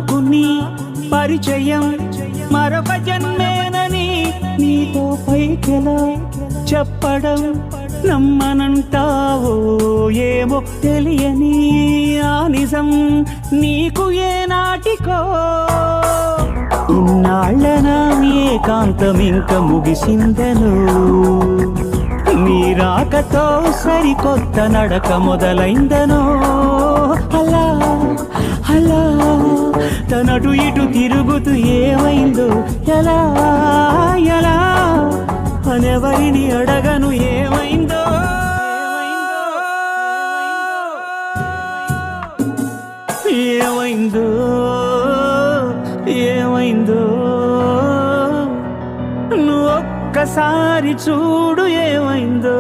నాకు నీ పరిచయం మరొక జన్మేనని నీతో పైకెలా చెప్పడం నమ్మనంటావో ఏమో తెలియని ఆ నిజం నీకు ఏనాటికో ఇన్నాళ్ళనా ఏకాంతం ఇంక ముగిసిందను నీ రాకతో సరికొత్త నడక మొదలైందనో అలా అలా తనటు ఇటు తిరుగుతూ ఏమైందో ఎలా ఎలా అనెవరిని అడగను ఏమైందో ఏమైందో ఏమైందో నువ్వు ఒక్కసారి చూడు ఏమైందో